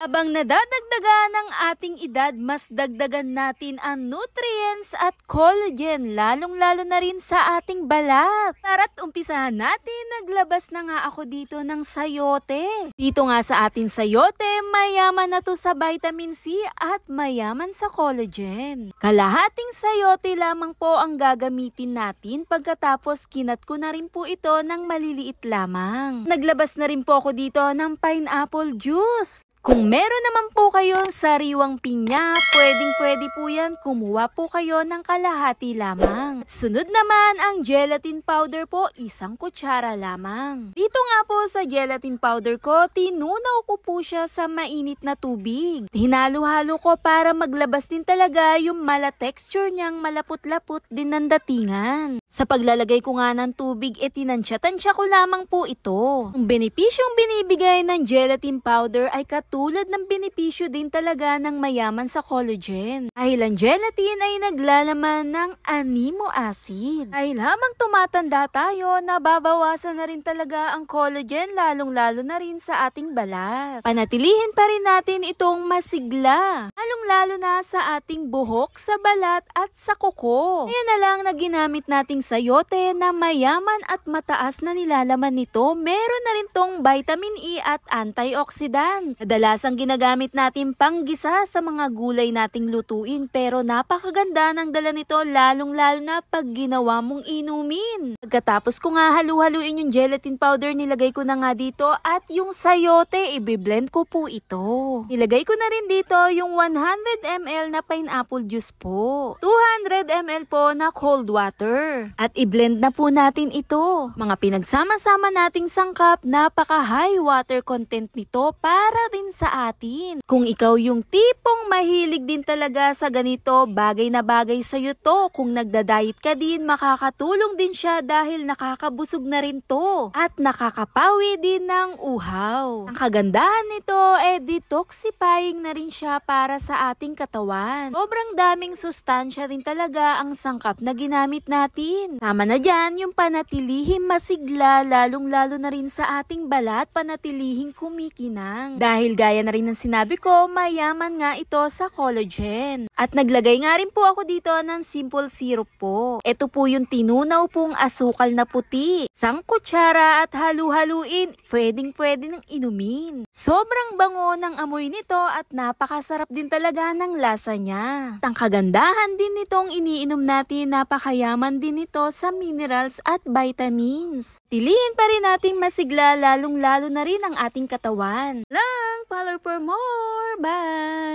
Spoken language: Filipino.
Habang nadadagdagan ang ating edad, mas dagdagan natin ang nutrients at collagen, lalong-lalo na rin sa ating balat. Tara't umpisahan natin, naglabas na nga ako dito ng sayote. Dito nga sa ating sayote, mayaman na to sa vitamin C at mayaman sa collagen. Kalahating sayote lamang po ang gagamitin natin, pagkatapos kinat ko na rin po ito ng maliliit lamang. Naglabas na rin po ako dito ng pineapple juice. Kung meron naman po kayong sariwang pinya, pwedeng-pwede po yan, kumuha po kayo ng kalahati lamang. Sunod naman ang gelatin powder po, 1 kutsara lamang. Dito nga po sa gelatin powder ko, tinunaw ko po siya sa mainit na tubig. Hinalo-halo ko para maglabas din talaga yung mala texture niyang malapot-lapot din ng datingan. Sa paglalagay ko nga ng tubig, tinansya-tansya ko lamang po ito. Ang benepisyong binibigay ng gelatin powder ay tulad ng benepisyo din talaga ng mayaman sa collagen. Dahil ang gelatin ay naglalaman ng amino acid. Dahil habang tumatanda tayo, nababawasan na rin talaga ang collagen, lalong-lalo na rin sa ating balat. Panatilihin pa rin natin itong masigla, lalong-lalo na sa ating buhok, sa balat at sa kuko. Kaya na lang na ginamit nating sayote na mayaman at mataas na nilalaman nito. Meron na rin tong vitamin E at antioxidant. Kadalasang ginagamit natin panggisa sa mga gulay nating lutuin, pero napakaganda ng dala nito, lalong-lalo na pag ginawa mong inumin. Pagkatapos ko nga halu-haluin yung gelatin powder, nilagay ko na nga dito at yung sayote, i-blend ko po ito. Nilagay ko na rin dito yung 100 ml na pineapple juice po, 200 ml po na cold water, at i-blend na po natin ito. Mga pinagsama-sama nating sangkap, napaka-high water content nito para din sa atin. Kung ikaw yung tipong mahilig din talaga sa ganito, bagay na bagay sa'yo to. Kung nagda-diet ka din, makakatulong din siya dahil nakakabusog na rin to at nakakapawi din ng uhaw. Ang kagandahan nito, detoxifying na rin siya para sa ating katawan. Sobrang daming sustansya din talaga ang sangkap na ginamit natin. Tama na dyan yung panatilihing masigla, lalong-lalo na rin sa ating balat, panatilihing kumikinang. Dahil gaya na rin ng sinabi ko, mayaman nga ito sa collagen. At naglagay nga rin po ako dito ng simple syrup po. Ito po yung tinunaw pong asukal na puti. 1 kutsara at halu-haluin. Pwedeng-pwede ng inumin. Sobrang bango ng amoy nito at napakasarap din talaga ng lasa niya. At ang kagandahan din nitong iniinom natin, napakayaman din ito sa minerals at vitamins. Tilihin pa rin natin masigla, lalong-lalo na rin ang ating katawan. Follow for more. Bye!